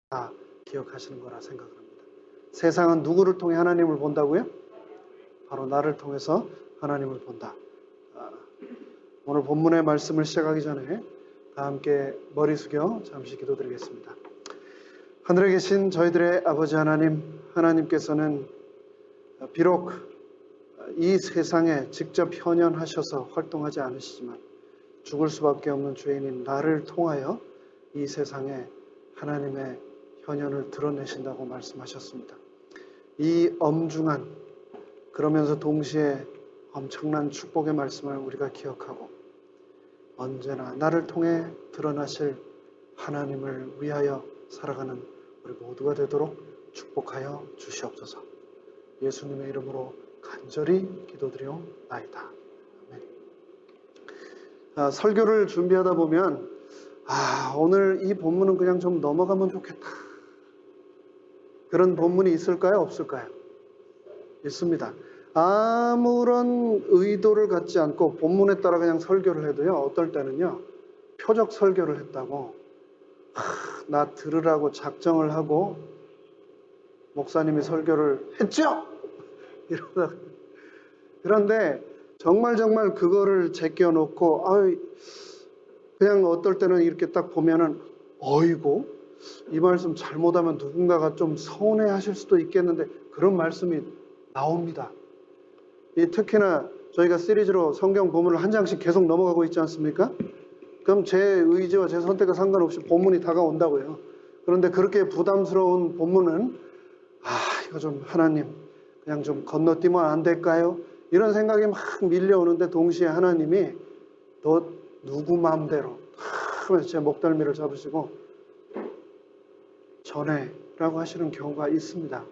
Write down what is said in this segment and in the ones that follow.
다 기억하시는 거라 생각을 합니다. 세상은 누구를 통해 하나님을 본다고요? 바로 나를 통해서 하나님을 본다. 오늘 본문의 말씀을 시작하기 전에 다 함께 머리 숙여 잠시 기도드리겠습니다. 하늘에 계신 저희들의 아버지 하나님, 하나님께서는 비록 이 세상에 직접 현현하셔서 활동하지 않으시지만 죽을 수밖에 없는 죄인인 나를 통하여 이 세상에 하나님의 현현을 드러내신다고 말씀하셨습니다. 이 엄중한 그러면서 동시에 엄청난 축복의 말씀을 우리가 기억하고 언제나 나를 통해 드러나실 하나님을 위하여 살아가는 우리 모두가 되도록 축복하여 주시옵소서. 예수님의 이름으로 간절히 기도드리옵나이다. 아멘. 설교를 준비하다 보면 오늘 이 본문은 그냥 좀 넘어가면 좋겠다. 그런 본문이 있을까요? 없을까요? 있습니다. 아무런 의도를 갖지 않고 본문에 따라 그냥 설교를 해도요, 어떨 때는요, 표적 설교를 했다고 나 들으라고 작정을 하고 목사님이 설교를 했죠? 이러다가 그런데 정말 그거를 제껴놓고 그냥 어떨 때는 이렇게 딱 보면은 어이구 이 말씀 잘못하면 누군가가 좀 서운해 하실 수도 있겠는데 그런 말씀이 나옵니다. 특히나 저희가 시리즈로 성경 본문을 한 장씩 계속 넘어가고 있지 않습니까? 그럼 제 의지와 제 선택과 상관없이 본문이 다가온다고요. 그런데 그렇게 부담스러운 본문은 이거 좀 하나님 그냥 좀 건너뛰면 안 될까요? 이런 생각이 막 밀려오는데 동시에 하나님이 너 누구 마음대로 하면서 제 목덜미를 잡으시고 전해라고 하시는 경우가 있습니다.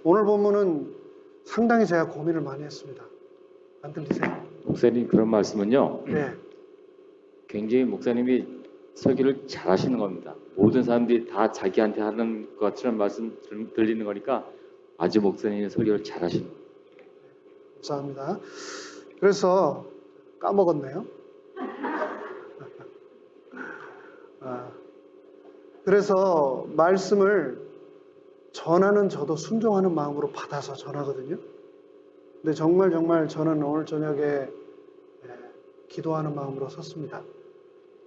오늘 본문은 상당히 제가 고민을 많이 했습니다. 안 들리세요? 목사님 그런 말씀은요. 네. 굉장히 목사님이 설교를 잘하시는 겁니다. 모든 사람들이 다 자기한테 하는 것처럼 말씀 들리는 거니까 아주 목사님이 설교를 잘하시는 겁니다. 감사합니다. 그래서 까먹었네요. 그래서 말씀을 전하는 저도 순종하는 마음으로 받아서 전하거든요. 근데 정말 저는 오늘 저녁에 기도하는 마음으로 섰습니다.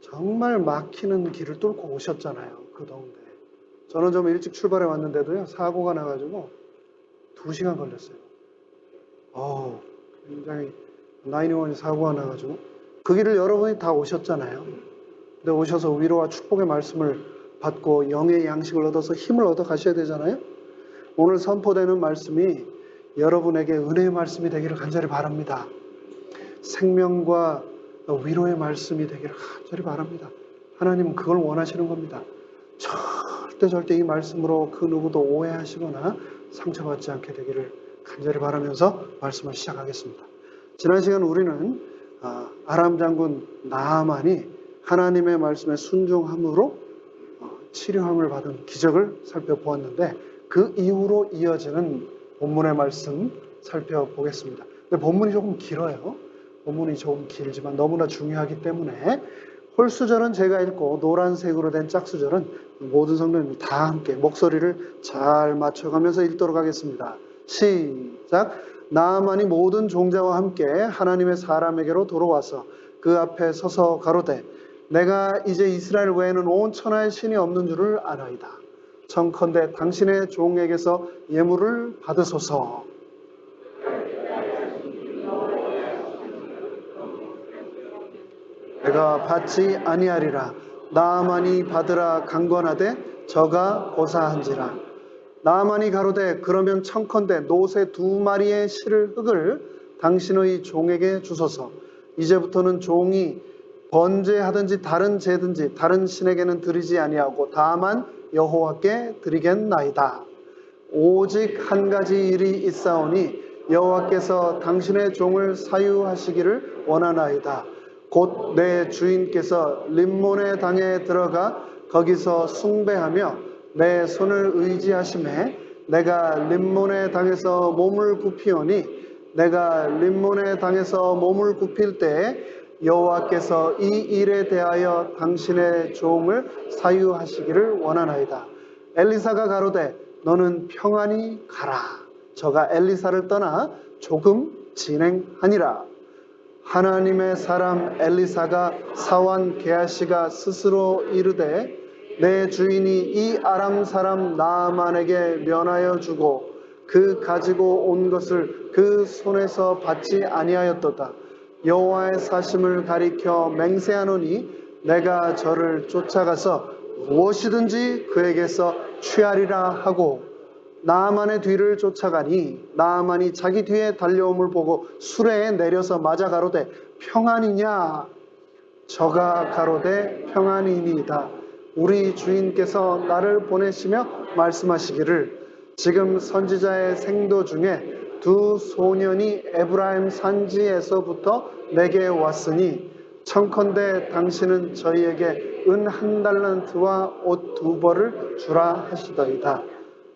정말 막히는 길을 뚫고 오셨잖아요. 그 더운데. 저는 좀 일찍 출발해 왔는데도요. 사고가 나가지고 2시간 걸렸어요. 굉장히 911 사고가 나가지고 그 길을 여러분이 다 오셨잖아요. 근데 오셔서 위로와 축복의 말씀을 받고 영의 양식을 얻어서 힘을 얻어 가셔야 되잖아요. 오늘 선포되는 말씀이 여러분에게 은혜의 말씀이 되기를 간절히 바랍니다. 생명과 위로의 말씀이 되기를 간절히 바랍니다. 하나님은 그걸 원하시는 겁니다. 절대 이 말씀으로 그 누구도 오해하시거나 상처받지 않게 되기를 간절히 바라면서 말씀을 시작하겠습니다. 지난 시간 우리는 아람 장군 나아만이 하나님의 말씀에 순종함으로 치료함을 받은 기적을 살펴보았는데 그 이후로 이어지는 본문의 말씀 살펴보겠습니다. 근데 본문이 조금 길어요. 본문이 조금 길지만 너무나 중요하기 때문에 홀수절은 제가 읽고 노란색으로 된 짝수절은 모든 성도님이 다 함께 목소리를 잘 맞춰가면서 읽도록 하겠습니다. 시작. 나아만이 모든 종자와 함께 하나님의 사람에게로 돌아와서 그 앞에 서서 가로되 내가 이제 이스라엘 외에는 온 천하의 신이 없는 줄을 아나이다. 청컨대 당신의 종에게서 예물을 받으소서. 내가 받지 아니하리라. 나아만이 받으라 강권하되 저가 고사한지라. 나아만이 가로되 그러면 청컨대 노새 2마리의 흙을 당신의 종에게 주소서. 이제부터는 종이 번제하든지 다른 제든지 다른 신에게는 드리지 아니하고 다만 여호와께 드리겠나이다. 오직 한 가지 일이 있사오니 여호와께서 당신의 종을 사유하시기를 원하나이다. 곧 내 주인께서 림몬의 당에 들어가 거기서 숭배하며 내 손을 의지하심에 내가 림몬의 당에서 몸을 굽히오니 내가 림몬의 당에서 몸을 굽힐 때에 여호와께서 이 일에 대하여 당신의 종을 사유하시기를 원하나이다. 엘리사가 가로되 너는 평안히 가라. 저가 엘리사를 떠나 조금 진행하니라. 하나님의 사람 엘리사가 사환 게하시가 스스로 이르되 내 주인이 이 아람 사람 나아만에게 면하여 주고 그 가지고 온 것을 그 손에서 받지 아니하였도다. 여호와의 사심을 가리켜 맹세하노니 내가 저를 쫓아가서 무엇이든지 그에게서 취하리라 하고 나아만의 뒤를 쫓아가니 나아만이 자기 뒤에 달려옴을 보고 수레에 내려서 맞아 가로되 평안이냐? 저가 가로되 평안이니이다. 우리 주인께서 나를 보내시며 말씀하시기를 지금 선지자의 생도 중에 두 소년이 에브라임 산지에서부터 내게 왔으니 청컨대 당신은 저희에게 은 1달란트와 옷 2벌을 주라 하시더이다.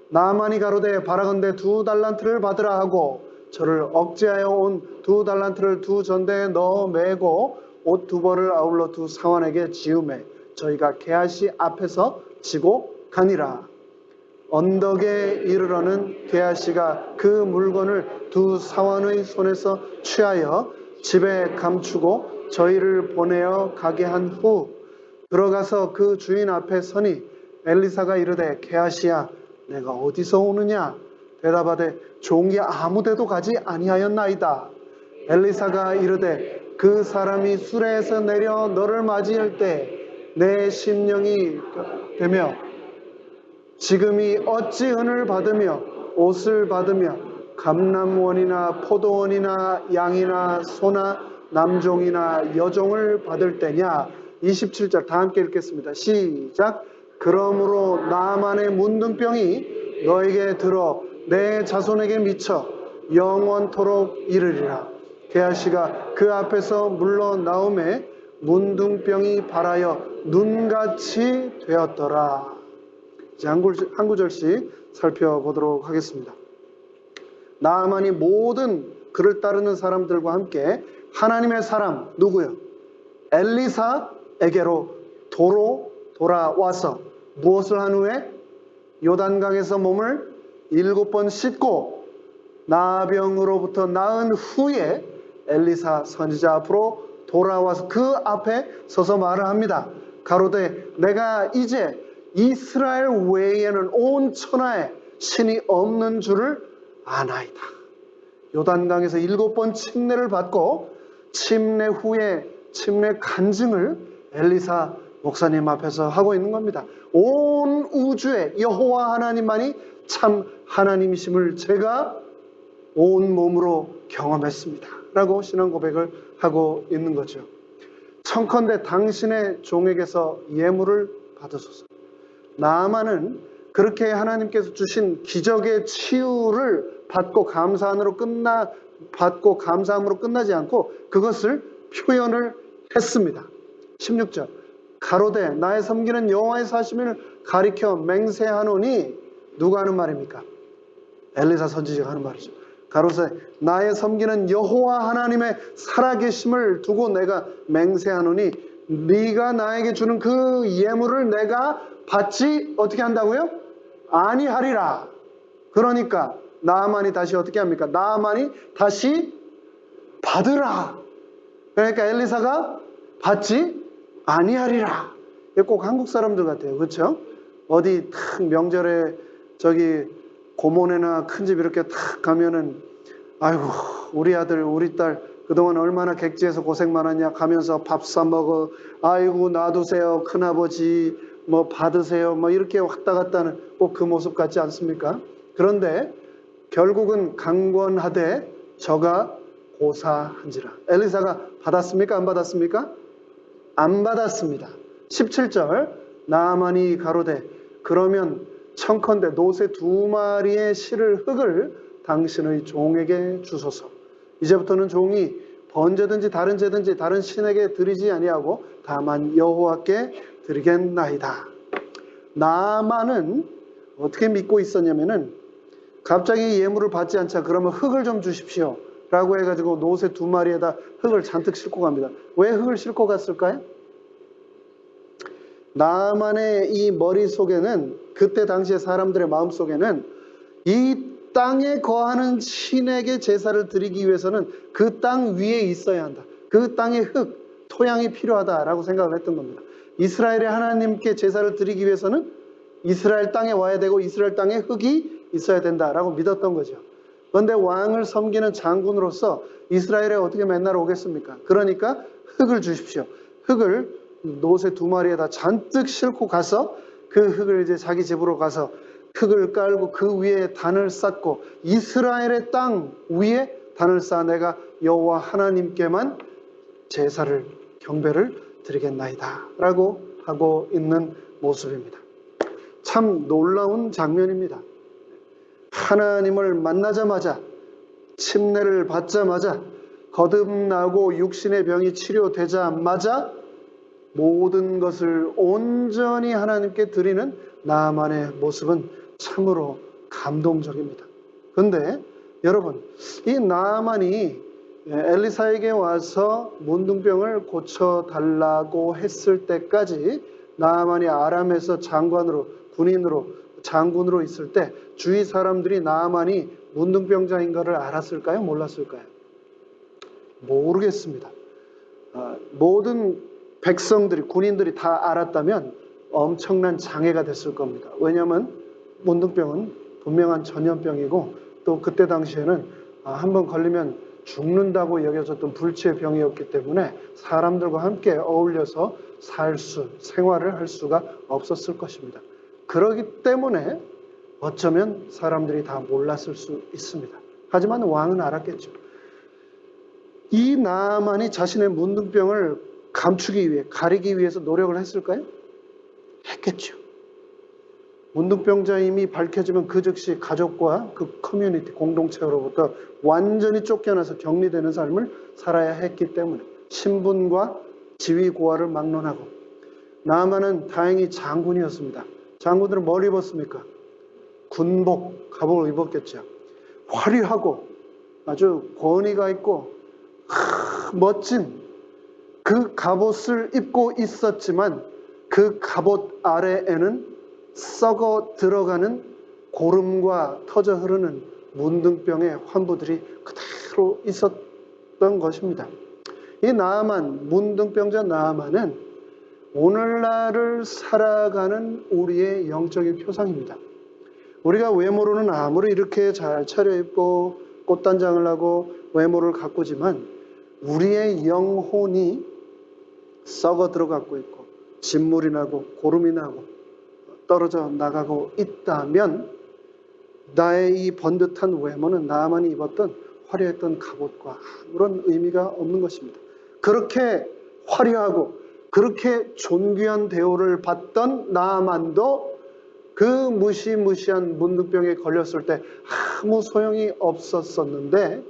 나아만이 가로되 바라건대 2달란트를 받으라 하고 저를 억제하여 온 2달란트를 두 전대에 넣어 매고 옷 2벌을 아울러 두 사환에게 지우매 저희가 게하시 앞에서 지고 가니라. 언덕에 이르러는 게하시가 그 물건을 두 사환의 손에서 취하여 집에 감추고 저희를 보내어 가게 한 후 들어가서 그 주인 앞에 서니 엘리사가 이르되 게하시야 내가 어디서 오느냐? 대답하되 종이 아무데도 가지 아니하였나이다. 엘리사가 이르되 그 사람이 수레에서 내려 너를 맞이할 때 내 심령이 되며 지금이 어찌 은을 받으며 옷을 받으며 감람원이나 포도원이나 양이나 소나 남종이나 여종을 받을 때냐? 27절 다 함께 읽겠습니다. 시작. 그러므로 나아만의 문둥병이 너에게 들어 내 자손에게 미쳐 영원토록 이르리라. 게하시가 그 앞에서 물러나오매 문둥병이 발하여 눈같이 되었더라. 이제 한 구절씩 살펴보도록 하겠습니다. 나아만이 모든 그를 따르는 사람들과 함께 하나님의 사람 누구요? 엘리사에게로 도로 돌아와서 무엇을 한 후에 요단강에서 몸을 7번 씻고 나병으로부터 나은 후에 엘리사 선지자 앞으로 돌아와서 그 앞에 서서 말을 합니다. 가로되 내가 이제 이스라엘 외에는 온 천하에 신이 없는 줄을 아나이다. 요단강에서 7번 침례를 받고 침례 후에 침례 간증을 엘리사 목사님 앞에서 하고 있는 겁니다. 온 우주에 여호와 하나님만이 참 하나님이심을 제가 온 몸으로 경험했습니다. 라고 신앙 고백을 하고 있는 거죠. 청컨대 당신의 종에게서 예물을 받으소서. 나아만은 그렇게 하나님께서 주신 기적의 치유를 받고 감사함으로 끝나지 않고 그것을 표현을 했습니다. 16절 가로되 나의 섬기는 여호와의 사심을 가리켜 맹세하노니 누가 하는 말입니까? 엘리사 선지자가 하는 말이죠. 가로되 나의 섬기는 여호와 하나님의 살아계심을 두고 내가 맹세하노니 네가 나에게 주는 그 예물을 내가 받지 어떻게 한다고요? 아니하리라. 그러니까 나아만이 다시 어떻게 합니까? 나아만이 다시 받으라. 그러니까 엘리사가 받지 아니하리라. 꼭 한국 사람들 같아요. 그렇죠? 어디 탁 명절에 저기 고모네나 큰 집 이렇게 탁 가면은 아이고 우리 아들 우리 딸 그동안 얼마나 객지에서 고생 많았냐 가면서 밥 사 먹어. 아이고 놔두세요 큰아버지 뭐 받으세요 뭐 이렇게 왔다 갔다 하는 꼭 그 모습 같지 않습니까? 그런데 결국은 강권하되 저가 고사한지라. 엘리사가 받았습니까? 안 받았습니까? 안 받았습니다. 17절 나아만이 가로되 그러면 청컨대 노새 2마리의 실을 흙을 당신의 종에게 주소서. 이제부터는 종이 번제든지 다른 제든지 다른 신에게 드리지 아니하고 다만 여호와께 드리겠나이다. 나아만은 어떻게 믿고 있었냐면은 갑자기 예물을 받지 않자 그러면 흙을 좀 주십시오 라고 해가지고 노새 2마리에다 흙을 잔뜩 싣고 갑니다. 왜 흙을 싣고 갔을까요? 나만의 이 머릿속에는, 그때 당시에 사람들의 마음속에는 이 땅에 거하는 신에게 제사를 드리기 위해서는 그 땅 위에 있어야 한다. 그 땅의 흙, 토양이 필요하다라고 생각을 했던 겁니다. 이스라엘의 하나님께 제사를 드리기 위해서는 이스라엘 땅에 와야 되고 이스라엘 땅에 흙이 있어야 된다라고 믿었던 거죠. 그런데 왕을 섬기는 장군으로서 이스라엘에 어떻게 맨날 오겠습니까? 그러니까 흙을 주십시오. 흙을 노새 2마리에다 잔뜩 싣고 가서 그 흙을 이제 자기 집으로 가서 흙을 깔고 그 위에 단을 쌓고 이스라엘의 땅 위에 단을 쌓아 내가 여호와 하나님께만 제사를 경배를 드리겠나이다 라고 하고 있는 모습입니다. 참 놀라운 장면입니다. 하나님을 만나자마자, 침례를 받자마자, 거듭나고 육신의 병이 치료되자마자 모든 것을 온전히 하나님께 드리는 나만의 모습은 참으로 감동적입니다. 그런데 여러분, 이 나만이 엘리사에게 와서 문둥병을 고쳐달라고 했을 때까지 나만이 아람에서 장군으로 있을 때 주위 사람들이 나만이 문둥병자인 것을 알았을까요? 몰랐을까요? 모르겠습니다. 모든 백성들이, 군인들이 다 알았다면 엄청난 장애가 됐을 겁니다. 왜냐하면 문둥병은 분명한 전염병이고 또 그때 당시에는 한번 걸리면 죽는다고 여겨졌던 불치의 병이었기 때문에 사람들과 함께 어울려서 생활을 할 수가 없었을 것입니다. 그렇기 때문에 어쩌면 사람들이 다 몰랐을 수 있습니다. 하지만 왕은 알았겠죠. 이 나만이 자신의 문둥병을 감추기 위해, 가리기 위해서 노력을 했을까요? 했겠죠. 문둥병자임이 밝혀지면 그 즉시 가족과 그 커뮤니티, 공동체로부터 완전히 쫓겨나서 격리되는 삶을 살아야 했기 때문에 신분과 지위 고하를 막론하고, 나만은 다행히 장군이었습니다. 장군들은 뭘 입었습니까? 군복, 갑옷을 입었겠죠. 화려하고 아주 권위가 있고 멋진 그 갑옷을 입고 있었지만 그 갑옷 아래에는 썩어 들어가는 고름과 터져 흐르는 문둥병의 환부들이 그대로 있었던 것입니다. 이 나아만, 문둥병자 나아만은 오늘날을 살아가는 우리의 영적인 표상입니다. 우리가 외모로는 아무리 이렇게 잘 차려입고 꽃단장을 하고 외모를 가꾸지만 우리의 영혼이 썩어 들어가고 있고 진물이 나고 고름이 나고 떨어져 나가고 있다면 나의 이 번듯한 외모는 나만이 입었던 화려했던 갑옷과 아무런 의미가 없는 것입니다. 그렇게 화려하고 그렇게 존귀한 대우를 받던 나만도 그 무시무시한 문둥병에 걸렸을 때 아무 소용이 없었었는데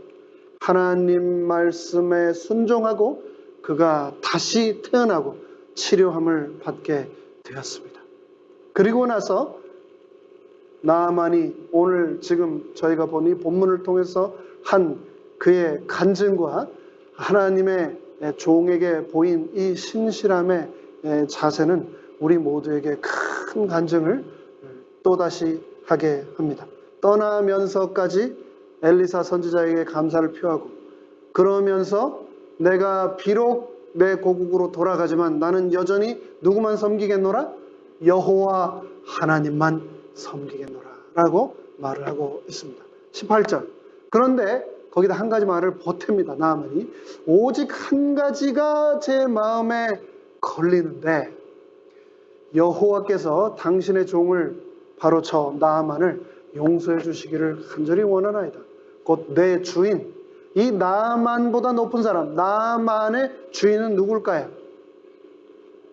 하나님 말씀에 순종하고 그가 다시 태어나고 치료함을 받게 되었습니다. 그리고 나서 나아만이 오늘 지금 저희가 보니 본문을 통해서 한 그의 간증과 하나님의 종에게 보인 이 신실함의 자세는 우리 모두에게 큰 간증을 또다시 하게 합니다. 떠나면서까지 엘리사 선지자에게 감사를 표하고, 그러면서 내가 비록 내 고국으로 돌아가지만 나는 여전히 누구만 섬기겠노라? 여호와 하나님만 섬기겠노라 라고 말을 하고 있습니다. 18절. 그런데 거기다 한 가지 말을 보탭니다. 나아만이 오직 한 가지가 제 마음에 걸리는데 여호와께서 당신의 종을, 바로 저 나아만을 용서해 주시기를 간절히 원하나이다. 곧 내 주인, 이 나아만보다 높은 사람, 나아만의 주인은 누굴까요?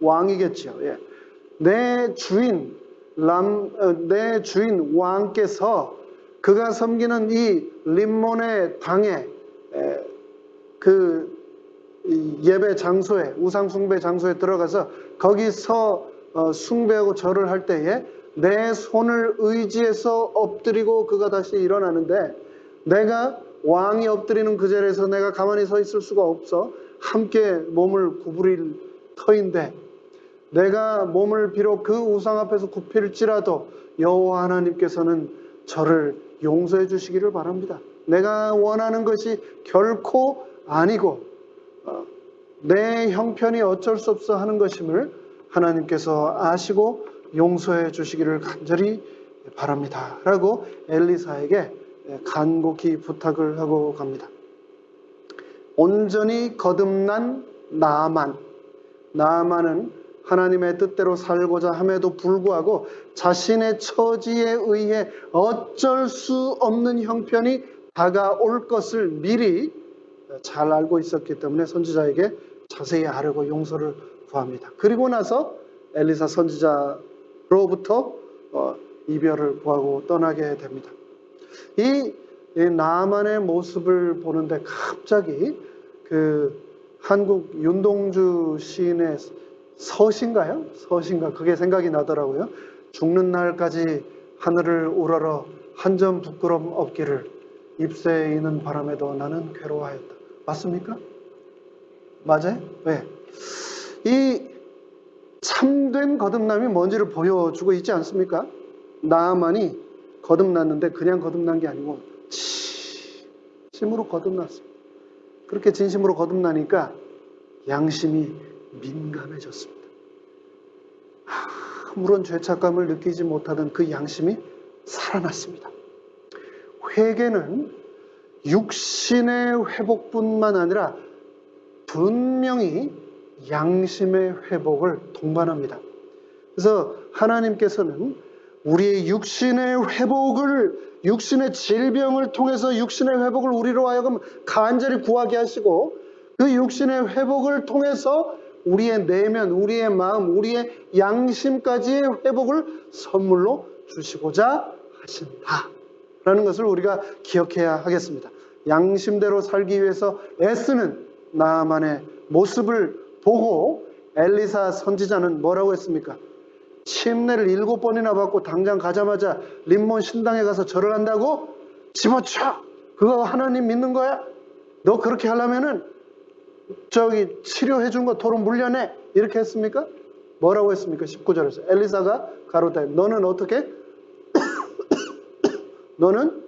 왕이겠죠. 예. 내 주인 왕께서 그가 섬기는 이 림몬의 당에 그 예배 장소에, 우상 숭배 장소에 들어가서 거기서 숭배하고 절을 할 때에 내 손을 의지해서 엎드리고 그가 다시 일어나는데, 내가 왕이 엎드리는 그 자리에서 내가 가만히 서 있을 수가 없어 함께 몸을 구부릴 터인데 내가 몸을 비록 그 우상 앞에서 굽힐지라도 여호와 하나님께서는 저를 용서해 주시기를 바랍니다. 내가 원하는 것이 결코 아니고 내 형편이 어쩔 수 없어 하는 것임을 하나님께서 아시고 용서해 주시기를 간절히 바랍니다. 라고 엘리사에게 간곡히 부탁을 하고 갑니다. 온전히 거듭난 나아만은 하나님의 뜻대로 살고자 함에도 불구하고 자신의 처지에 의해 어쩔 수 없는 형편이 다가올 것을 미리 잘 알고 있었기 때문에 선지자에게 자세히 아뢰고 용서를 구합니다. 그리고 나서 엘리사 선지자로부터 이별을 구하고 떠나게 됩니다. 이 나아만의 모습을 보는데 갑자기 그 한국 윤동주 시인의 서신가요? 서신가 그게 생각이 나더라고요. 죽는 날까지 하늘을 우러러 한 점 부끄럼 없기를 잎새에 이는 바람에도 나는 괴로워하였다. 맞습니까? 맞아요? 왜? 이 참된 거듭남이 뭔지를 보여주고 있지 않습니까? 나아만이 거듭났는데 그냥 거듭난 게 아니고 진심으로 거듭났습니다. 그렇게 진심으로 거듭나니까 양심이 민감해졌습니다. 아무런 죄책감을 느끼지 못하던 그 양심이 살아났습니다. 회개는 육신의 회복뿐만 아니라 분명히 양심의 회복을 동반합니다. 그래서 하나님께서는 우리의 육신의 회복을, 육신의 질병을 통해서 육신의 회복을 우리로 하여금 간절히 구하게 하시고 그 육신의 회복을 통해서 우리의 내면, 우리의 마음, 우리의 양심까지의 회복을 선물로 주시고자 하신다라는 것을 우리가 기억해야 하겠습니다. 양심대로 살기 위해서 애쓰는 나아만의 모습을 보고 엘리사 선지자는 뭐라고 했습니까? 침례를 7번이나 받고 당장 가자마자 림몬 신당에 가서 절을 한다고? 집어쳐! 그거 하나님 믿는 거야? 너 그렇게 하려면은 치료해 준 거 도로 물려내! 이렇게 했습니까? 뭐라고 했습니까? 19절에서 엘리사가 가로되 너는 어떻게? 너는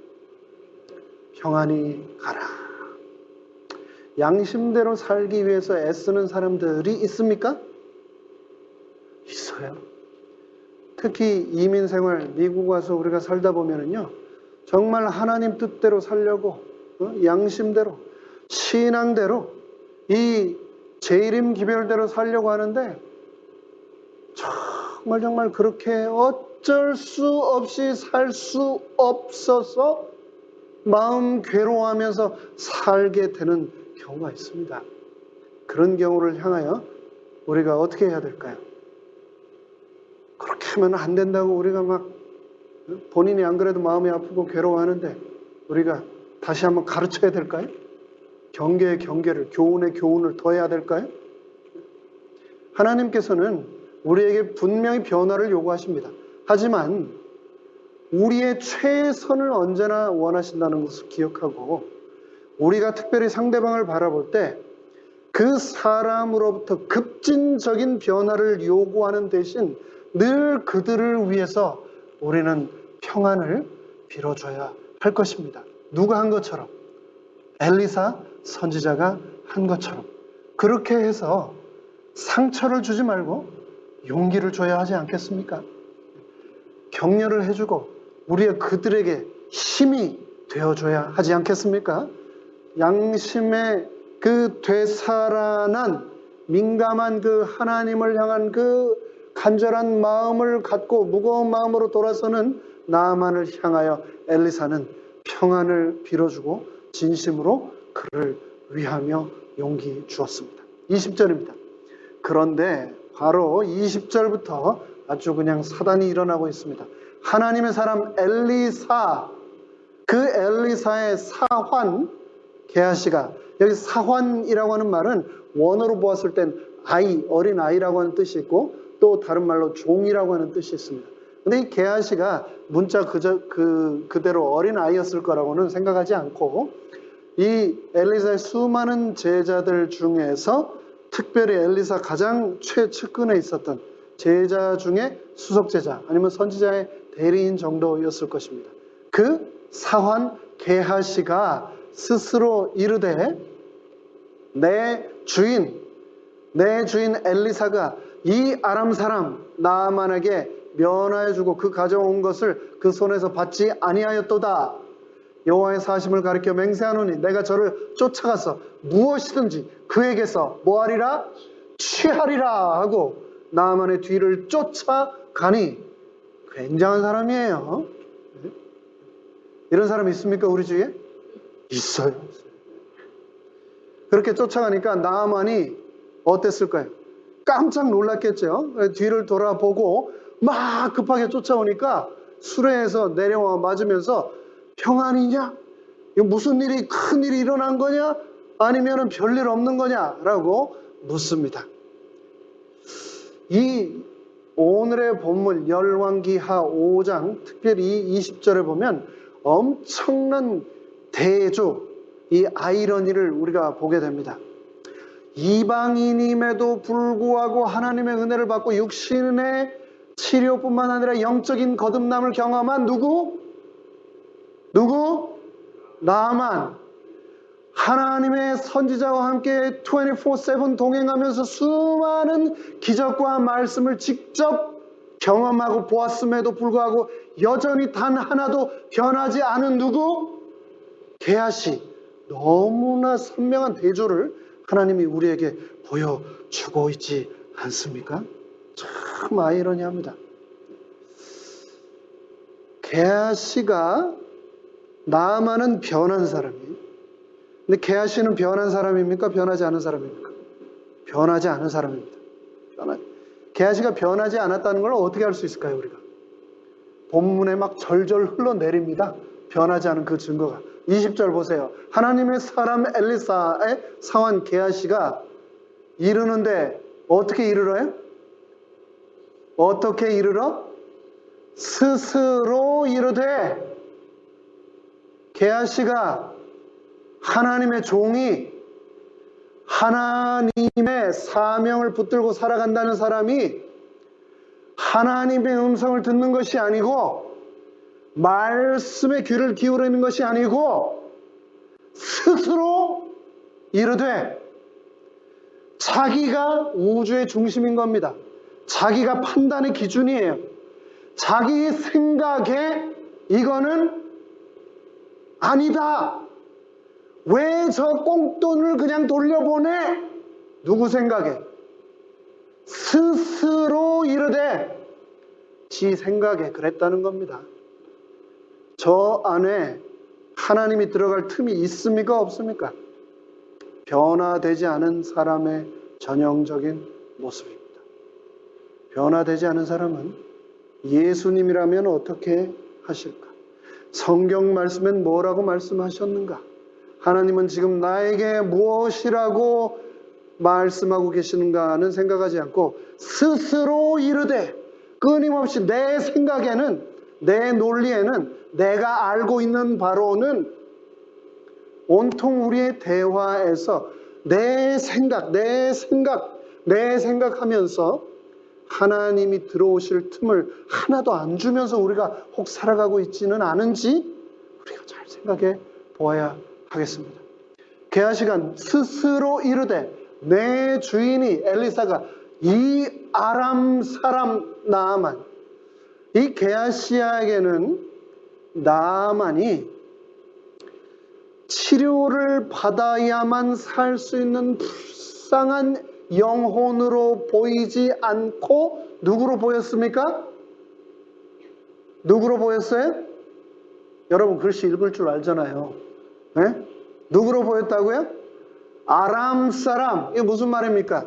평안히 가라. 양심대로 살기 위해서 애쓰는 사람들이 있습니까? 있어요. 특히 이민 생활, 미국 와서 우리가 살다 보면은요, 정말 하나님 뜻대로 살려고, 양심대로, 신앙대로, 이 재림 기별대로 살려고 하는데, 정말 그렇게 어쩔 수 없이 살 수 없어서 마음 괴로워하면서 살게 되는 경우가 있습니다. 그런 경우를 향하여 우리가 어떻게 해야 될까요? 그렇게 하면 안 된다고 우리가 막 본인이 안 그래도 마음이 아프고 괴로워하는데 우리가 다시 한번 가르쳐야 될까요? 경계의 경계를, 교훈의 교훈을 더해야 될까요? 하나님께서는 우리에게 분명히 변화를 요구하십니다. 하지만 우리의 최선을 언제나 원하신다는 것을 기억하고 우리가 특별히 상대방을 바라볼 때 그 사람으로부터 급진적인 변화를 요구하는 대신 늘 그들을 위해서 우리는 평안을 빌어줘야 할 것입니다. 누가 한 것처럼? 엘리사 선지자가 한 것처럼. 그렇게 해서 상처를 주지 말고 용기를 줘야 하지 않겠습니까? 격려를 해주고 우리의 그들에게 힘이 되어줘야 하지 않겠습니까? 양심의 그 되살아난 민감한 그 하나님을 향한 그 간절한 마음을 갖고 무거운 마음으로 돌아서는 나아만을 향하여 엘리사는 평안을 빌어주고 진심으로 그를 위하며 용기 주었습니다. 20절입니다. 그런데 바로 20절부터 아주 그냥 사단이 일어나고 있습니다. 하나님의 사람 엘리사, 그 엘리사의 사환 게하시가, 여기 사환이라고 하는 말은 원어로 보았을 땐 아이, 어린 아이라고 하는 뜻이 있고 또 다른 말로 종이라고 하는 뜻이 있습니다. 근데 이 게하시가 문자 그대로 어린 아이였을 거라고는 생각하지 않고 이 엘리사의 수많은 제자들 중에서 특별히 엘리사 가장 최측근에 있었던 제자 중에 수석제자 아니면 선지자의 대리인 정도였을 것입니다. 그 사환 게하시가 스스로 이르되 내 주인 엘리사가 이 아람 사람 나아만에게 면하여 주고 그 가져온 것을 그 손에서 받지 아니하였도다. 여호와의 사심을 가리켜 맹세하노니 내가 저를 쫓아가서 무엇이든지 그에게서 뭐하리라? 취하리라 하고 나아만의 뒤를 쫓아가니. 굉장한 사람이에요. 이런 사람 있습니까? 우리 주위에? 있어요. 그렇게 쫓아가니까 나아만이 어땠을까요? 깜짝 놀랐겠죠. 뒤를 돌아보고 막 급하게 쫓아오니까 수레에서 내려와 맞으면서 평안이냐? 이거 무슨 일이, 큰 일이 일어난 거냐? 아니면 별일 없는 거냐? 라고 묻습니다. 이 오늘의 본문 열왕기하 5장 특별히 20절에 보면 엄청난 대조, 이 아이러니를 우리가 보게 됩니다. 이방인임에도 불구하고 하나님의 은혜를 받고 육신의 치료뿐만 아니라 영적인 거듭남을 경험한 누구? 나아만. 하나님의 선지자와 함께 24/7 동행하면서 수많은 기적과 말씀을 직접 경험하고 보았음에도 불구하고 여전히 단 하나도 변하지 않은 누구? 게하시. 너무나 선명한 대조를 하나님이 우리에게 보여주고 있지 않습니까? 참 아이러니합니다. 게하시가 나아만은 변한 사람이에요. 근데 게하시는 변한 사람입니까? 변하지 않은 사람입니까? 변하지 않은 사람입니다. 게하시가 변하지 않았다는 걸 어떻게 알 수 있을까요, 우리가? 본문에 막 절절 흘러내립니다. 변하지 않은 그 증거가. 20절 보세요. 하나님의 사람 엘리사의 사환 게하시가 이르는데 어떻게 이르러요? 어떻게 이르러? 스스로 이르되. 게하시가 하나님의 종이 하나님의 사명을 붙들고 살아간다는 사람이 하나님의 음성을 듣는 것이 아니고 말씀에 귀를 기울이는 것이 아니고 스스로 이르되. 자기가 우주의 중심인 겁니다. 자기가 판단의 기준이에요. 자기 생각에 이거는 아니다. 왜 저 꽁돈을 그냥 돌려보내? 누구 생각에? 스스로 이르되 지 생각에 그랬다는 겁니다. 저 안에 하나님이 들어갈 틈이 있습니까? 없습니까? 변화되지 않은 사람의 전형적인 모습입니다. 변화되지 않은 사람은 예수님이라면 어떻게 하실까? 성경 말씀엔 뭐라고 말씀하셨는가? 하나님은 지금 나에게 무엇이라고 말씀하고 계시는가는 생각하지 않고 스스로 이르되, 끊임없이 내 생각에는, 내 논리에는, 내가 알고 있는 바로는 온통 우리의 대화에서 내 생각하면서 하나님이 들어오실 틈을 하나도 안 주면서 우리가 혹 살아가고 있지는 않은지 우리가 잘 생각해 보아야 하겠습니다. 게하시가 스스로 이르되 내 주인이 엘리사가 이 아람 사람 나아만. 이 게하시에게는 나아만이 치료를 받아야만 살 수 있는 불쌍한 영혼으로 보이지 않고 누구로 보였습니까? 누구로 보였어요? 여러분 글씨 읽을 줄 알잖아요. 네? 누구로 보였다고요? 아람 사람. 이게 무슨 말입니까?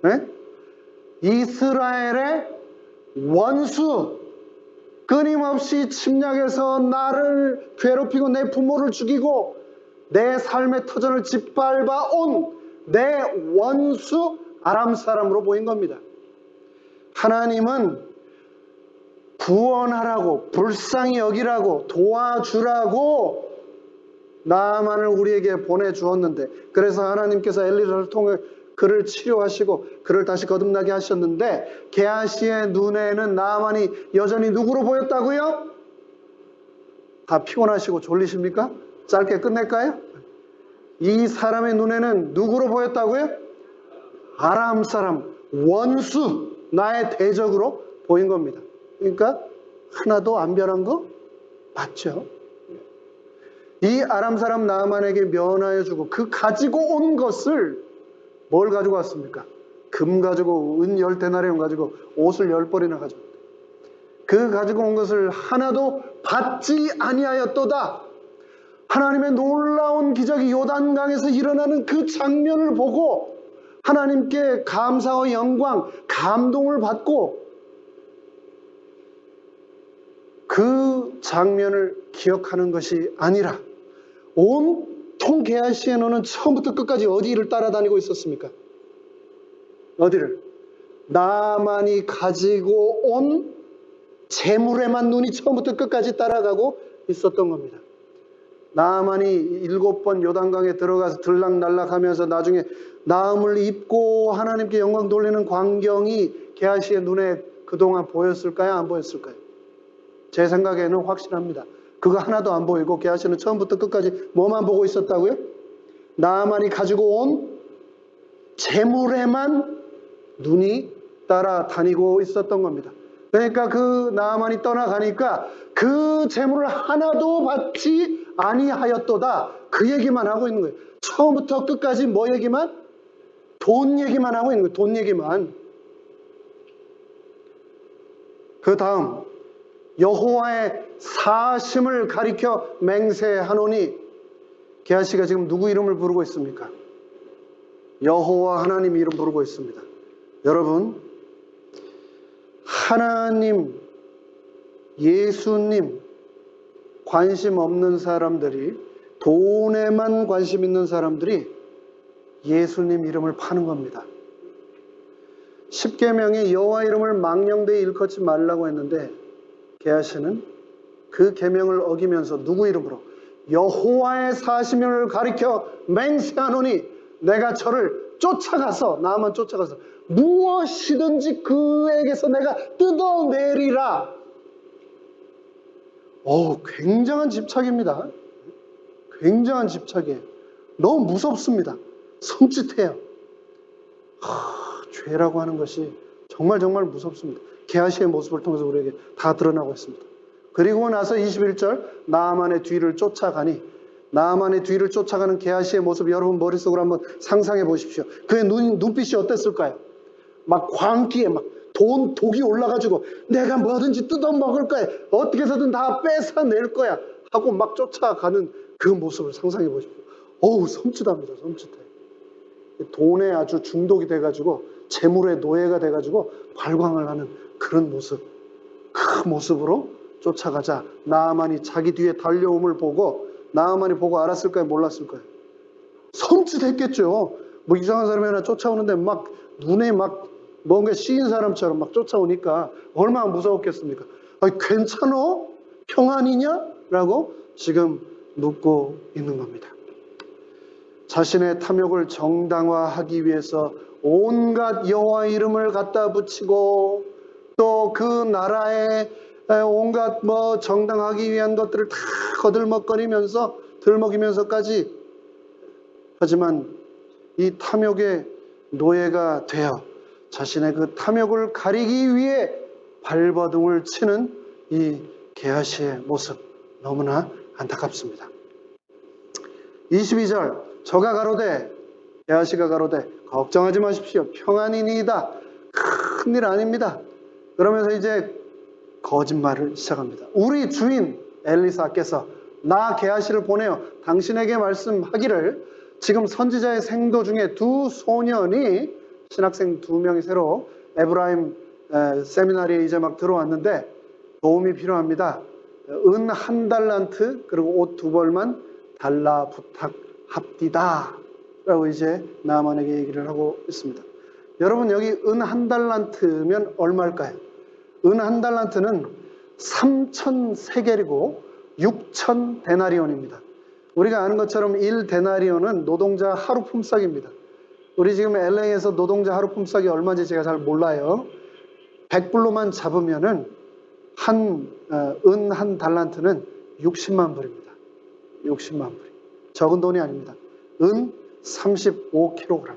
네? 이스라엘의 원수. 끊임없이 침략해서 나를 괴롭히고 내 부모를 죽이고 내 삶의 터전을 짓밟아 온 내 원수 아람 사람으로 보인 겁니다. 하나님은 구원하라고, 불쌍히 여기라고, 도와주라고 나아만을 우리에게 보내주었는데, 그래서 하나님께서 엘리사를 통해 그를 치료하시고 그를 다시 거듭나게 하셨는데 게하시의 눈에는 나아만이 여전히 누구로 보였다고요? 다 피곤하시고 졸리십니까? 짧게 끝낼까요? 이 사람의 눈에는 누구로 보였다고요? 아람 사람, 원수, 나의 대적으로 보인 겁니다. 그러니까 하나도 안 변한 거 맞죠? 이 아람 사람 나아만에게 면하여 주고 그 가지고 온 것을 뭘 가지고 왔습니까? 금 가지고 은 10데나리온 가지고 옷을 10벌이나 가지고 그 가지고 온 것을 하나도 받지 아니하였도다. 하나님의 놀라운 기적이 요단강에서 일어나는 그 장면을 보고 하나님께 감사와 영광, 감동을 받고 그 장면을 기억하는 것이 아니라 온통 게하시의 눈은 처음부터 끝까지 어디를 따라다니고 있었습니까? 어디를? 나만이 가지고 온 재물에만 눈이 처음부터 끝까지 따라가고 있었던 겁니다. 나아만이 7번 요단강에 들어가서 들락날락하면서 나중에 나음을 입고 하나님께 영광 돌리는 광경이 게하시의 눈에 그동안 보였을까요? 안 보였을까요? 제 생각에는 확실합니다. 그거 하나도 안 보이고 게하시는 처음부터 끝까지 뭐만 보고 있었다고요? 나아만이 가지고 온 재물에만 눈이 따라다니고 있었던 겁니다. 그러니까 그 나아만이 떠나가니까 그 재물을 하나도 받지 아니하였도다. 그 얘기만 하고 있는 거예요. 처음부터 끝까지 뭐 얘기만? 돈 얘기만 하고 있는 거예요. 돈 얘기만. 그 다음 여호와의 사심을 가리켜 맹세하노니 게하시가 지금 누구 이름을 부르고 있습니까? 여호와 하나님 이름 부르고 있습니다. 여러분, 하나님, 예수님 관심 없는 사람들이, 돈에만 관심 있는 사람들이 예수님 이름을 파는 겁니다. 십계명에 여호와 이름을 망령되이 일컫지 말라고 했는데 게하시는 그 계명을 어기면서 누구 이름으로? 여호와의 사심을 가리켜 맹세하노니 내가 저를 쫓아가서, 나만 쫓아가서 무엇이든지 그에게서 내가 뜯어내리라. 굉장한 집착입니다. 굉장한 집착이에요. 너무 무섭습니다. 섬찟해요. 죄라고 하는 것이 정말 무섭습니다. 게하시의 모습을 통해서 우리에게 다 드러나고 있습니다. 그리고 나서 21절 나아만의 뒤를 쫓아가니, 나아만의 뒤를 쫓아가는 게하시의 모습 여러분 머릿속으로 한번 상상해 보십시오. 그의 눈빛이 어땠을까요? 막 광기에 막 독이 올라가지고 내가 뭐든지 뜯어먹을 거야, 어떻게 해서든 다 뺏어낼 거야 하고 막 쫓아가는 그 모습을 상상해 보십시오. 섬찟합니다. 섬찟해. 돈에 아주 중독이 돼가지고 재물의 노예가 돼가지고 발광을 하는 그런 모습, 그 모습으로 쫓아가자 나아만이 자기 뒤에 달려옴을 보고, 나아만이 보고 알았을까요? 몰랐을까요? 섬찟했겠죠. 뭐 이상한 사람이 하나 쫓아오는데 막 눈에 막 뭔가 씌인 사람처럼 막 쫓아오니까 얼마나 무서웠겠습니까? 괜찮어? 평안이냐? 라고 지금 묻고 있는 겁니다. 자신의 탐욕을 정당화하기 위해서 온갖 여호와 이름을 갖다 붙이고 또 그 나라에 온갖 정당하기 위한 것들을 다 거들먹거리면서 들먹이면서까지, 하지만 이 탐욕의 노예가 되어 자신의 그 탐욕을 가리기 위해 발버둥을 치는 이 게하시의 모습 너무나 안타깝습니다. 22절 저가 가로되, 게하시가 가로되 걱정하지 마십시오. 평안이니이다. 큰일 아닙니다. 그러면서 이제 거짓말을 시작합니다. 우리 주인 엘리사께서 나 게하시를 보내어 당신에게 말씀하기를, 지금 선지자의 생도 중에 두 소년이, 신학생 2명이 새로 에브라임 세미나리에 이제 막 들어왔는데 도움이 필요합니다. 은 1달란트 그리고 옷 2벌만 달라 부탁합디다 라고 이제 나아만에게 얘기를 하고 있습니다. 여러분, 여기 은 1달란트면 얼마일까요? 은 1달란트는 3,000세겔이고 6,000데나리온입니다. 우리가 아는 것처럼 1데나리온은 노동자 하루 품삯입니다. 우리 지금 LA에서 노동자 하루 품삯이 얼마인지 제가 잘 몰라요. 100불로만 잡으면은 은 한 달란트는 60만 불입니다. 60만 불. 적은 돈이 아닙니다. 은 35kg.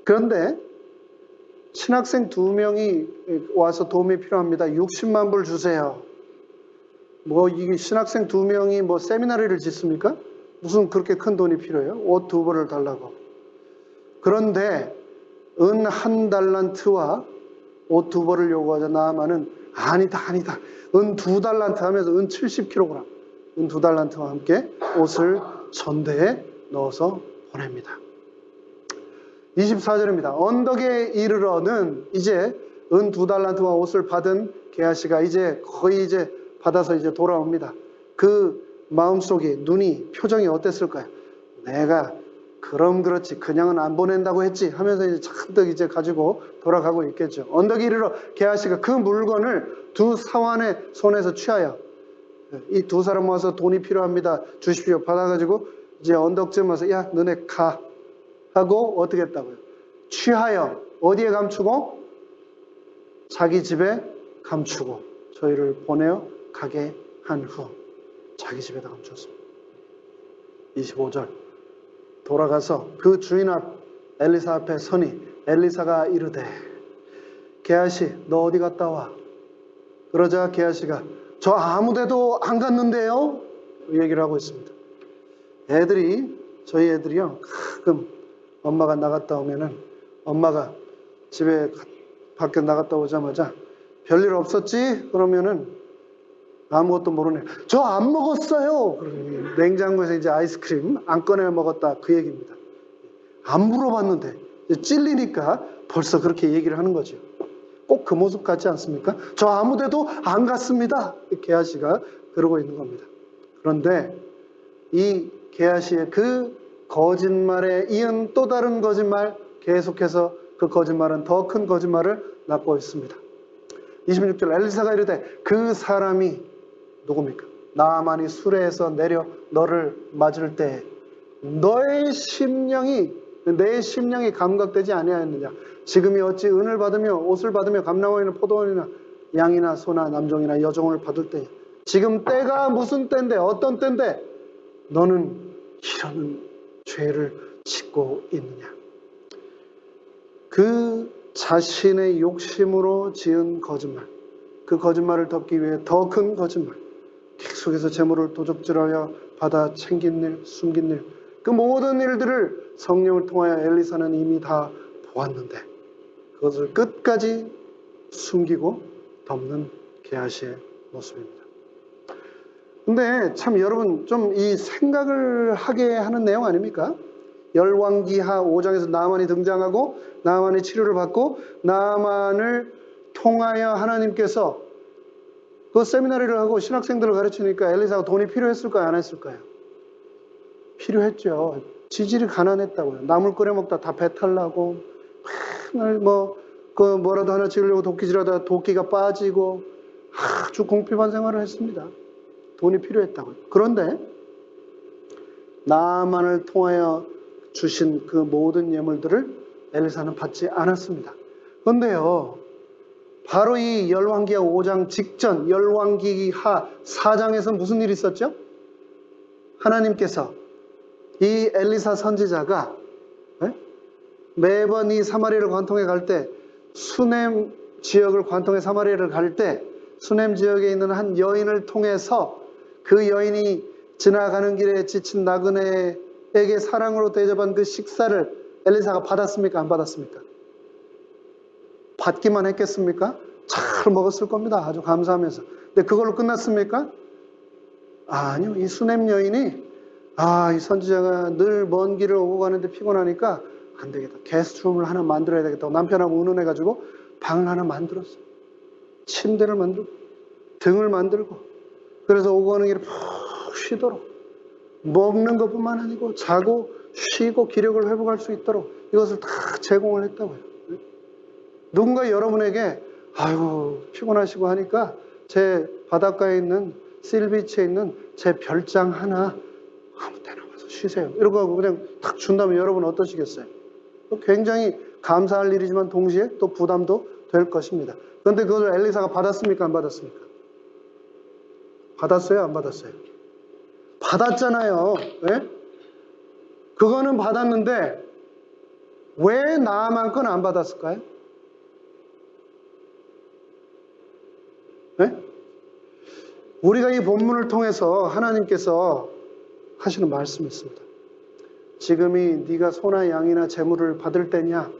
그런데 신학생 2명이 와서 도움이 필요합니다. 60만 불 주세요. 뭐 이게 신학생 2명이 뭐 세미나리를 짓습니까? 무슨 그렇게 큰 돈이 필요해요? 옷 2벌을 달라고. 그런데 은 한 달란트와 옷 2벌을 요구하자 나아만은 아니다. 은 2달란트 하면서 은 70kg, 은 2달란트와 함께 옷을 전대에 넣어서 보냅니다. 24절입니다. 언덕에 이르러는 이제 은 2달란트와 옷을 받은 게하시가 이제 거의 이제 받아서 이제 돌아옵니다. 그 마음속에 눈이 표정이 어땠을까요? 내가 그럼 그렇지 그냥은 안 보낸다고 했지 하면서 이제 잔뜩 이제 가지고 돌아가고 있겠죠. 언덕에 이르러 게하시가 그 물건을 두 사환의 손에서 취하여 이 두 사람 와서 돈이 필요합니다. 주십시오. 받아가지고 이제 언덕쯤 와서 야 너네 가 하고 어떻게 했다고요? 취하여 어디에 감추고? 자기 집에 감추고 저희를 보내어 가게 한 후 자기 집에다 감췄습니다. 25절 돌아가서 그 주인 앞 엘리사 앞에 서니 엘리사가 이르되 게하시 너 어디 갔다 와? 그러자 게하시가 저 아무데도 안 갔는데요? 얘기를 하고 있습니다. 저희 애들이요 가끔 엄마가 나갔다 오면은 엄마가 집에 밖에 나갔다 오자마자 별일 없었지? 그러면은 아무것도 모르네. 저 안 먹었어요. 냉장고에서 이제 아이스크림 안 꺼내 먹었다 그 얘기입니다. 안 물어봤는데 찔리니까 벌써 그렇게 얘기를 하는 거죠. 꼭 그 모습 같지 않습니까? 저 아무데도 안 갔습니다. 게하시가 그러고 있는 겁니다. 그런데 이 게하시의 그 거짓말에 이은 또 다른 거짓말 계속해서 그 거짓말은 더 큰 거짓말을 낳고 있습니다. 26절 엘리사가 이르되 그 사람이 누굽니까? 나아만이 수레에서 내려 너를 맞을 때 너의 심령이 내 심령이 감각되지 아니하였느냐? 지금이 어찌 은을 받으며 옷을 받으며 감람원이나 포도원이나 양이나 소나 남종이나 여종을 받을 때 지금 때가 무슨 때인데 어떤 때인데 너는 이런 죄를 짓고 있느냐? 그 자신의 욕심으로 지은 거짓말, 그 거짓말을 덮기 위해 더 큰 거짓말, 계속해서 재물을 도적질하여 받아 챙긴 일, 숨긴 일, 그 모든 일들을 성령을 통하여 엘리사는 이미 다 보았는데 그것을 끝까지 숨기고 덮는 게하시의 모습입니다. 근데 참 여러분 좀 이 생각을 하게 하는 내용 아닙니까? 열왕기하 5장에서 나아만이 등장하고 나아만이 치료를 받고 나아만을 통하여 하나님께서 그 세미나리를 하고 신학생들을 가르치니까 엘리사가 돈이 필요했을까요? 안 했을까요? 필요했죠. 지질이 가난했다고요. 나물 끓여 먹다 다 배탈 나고 맨날 뭐라도 하나 지으려고 도끼질하다 도끼가 빠지고 아주 공핍한 생활을 했습니다. 돈이 필요했다고요. 그런데 나아만을 통하여 주신 그 모든 예물들을 엘리사는 받지 않았습니다. 그런데요, 바로 이 열왕기하 5장 직전 열왕기하 4장에서 무슨 일이 있었죠? 하나님께서 이 엘리사 선지자가 매번 이 사마리아를 관통해 갈 때 수넴 지역을 관통해 사마리아를 갈 때 수넴 지역에 있는 한 여인을 통해서 그 여인이 지나가는 길에 지친 나그네에게 사랑으로 대접한 그 식사를 엘리사가 받았습니까? 안 받았습니까? 받기만 했겠습니까? 잘 먹었을 겁니다. 아주 감사하면서. 근데 그걸로 끝났습니까? 아니요. 이 수넴 여인이 이 선지자가 늘 먼 길을 오고 가는데 피곤하니까 안 되겠다. 게스트룸을 하나 만들어야 되겠다고 남편하고 의논해가지고 방을 하나 만들었어요. 침대를 만들고 등을 만들고 그래서 오고 가는 길에 푹 쉬도록 먹는 것뿐만 아니고 자고 쉬고 기력을 회복할 수 있도록 이것을 다 제공을 했다고요. 누군가 여러분에게 아이고 피곤하시고 하니까 제 바닷가에 있는 실비치에 있는 제 별장 하나 아무 때나 와서 쉬세요. 이러고 하고 그냥 탁 준다면 여러분 어떠시겠어요? 굉장히 감사할 일이지만 동시에 또 부담도 될 것입니다. 그런데 그걸 엘리사가 받았습니까? 안 받았습니까? 받았어요? 안 받았어요? 받았잖아요. 예? 그거는 받았는데 왜 나만 건 안 받았을까요? 예? 우리가 이 본문을 통해서 하나님께서 하시는 말씀이 있습니다. 지금이 네가 소나 양이나 재물을 받을 때냐?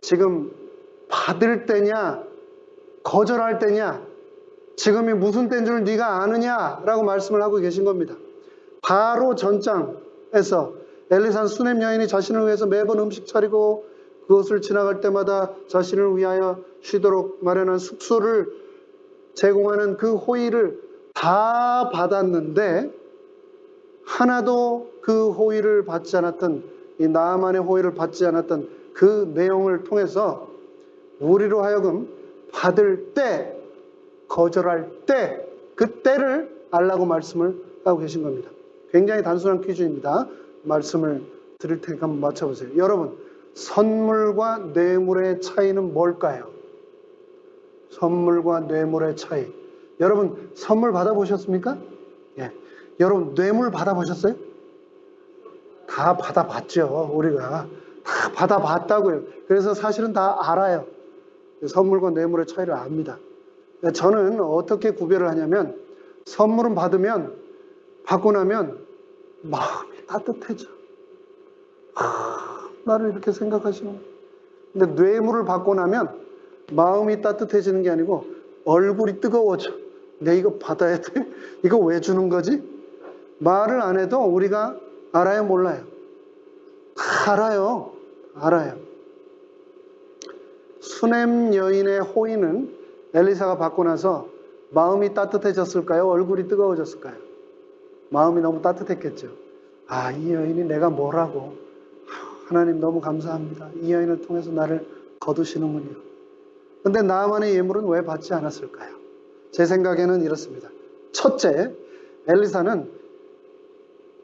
지금 받을 때냐? 거절할 때냐? 지금이 무슨 때인 줄 네가 아느냐? 라고 말씀을 하고 계신 겁니다. 바로 전장에서 엘리사는 수넴 여인이 자신을 위해서 매번 음식 차리고 그곳을 지나갈 때마다 자신을 위하여 쉬도록 마련한 숙소를 제공하는 그 호의를 다 받았는데 하나도 그 호의를 받지 않았던, 이 나아만의 호의를 받지 않았던 그 내용을 통해서 우리로 하여금 받을 때, 거절할 때, 그 때를 알라고 말씀을 하고 계신 겁니다. 굉장히 단순한 퀴즈입니다. 말씀을 드릴 테니까 한번 맞춰보세요. 여러분, 선물과 뇌물의 차이는 뭘까요? 선물과 뇌물의 차이. 여러분, 선물 받아보셨습니까? 예. 여러분, 뇌물 받아보셨어요? 다 받아봤죠. 우리가 다 받아봤다고요. 그래서 사실은 다 알아요. 선물과 뇌물의 차이를 압니다. 저는 어떻게 구별을 하냐면, 선물은 받고 나면 마음이 따뜻해져. 나를 이렇게 생각하시는. 근데 뇌물을 받고 나면 마음이 따뜻해지는 게 아니고 얼굴이 뜨거워져. 내 이거 받아야 돼? 이거 왜 주는 거지? 말을 안 해도 우리가 알아요, 몰라요? 다 알아요. 알아요. 수넴 여인의 호의는 엘리사가 받고 나서 마음이 따뜻해졌을까요? 얼굴이 뜨거워졌을까요? 마음이 너무 따뜻했겠죠. 아, 이 여인이 내가 뭐라고. 하나님 너무 감사합니다. 이 여인을 통해서 나를 거두시는군요. 근데 나아만의 예물은 왜 받지 않았을까요? 제 생각에는 이렇습니다. 첫째, 엘리사는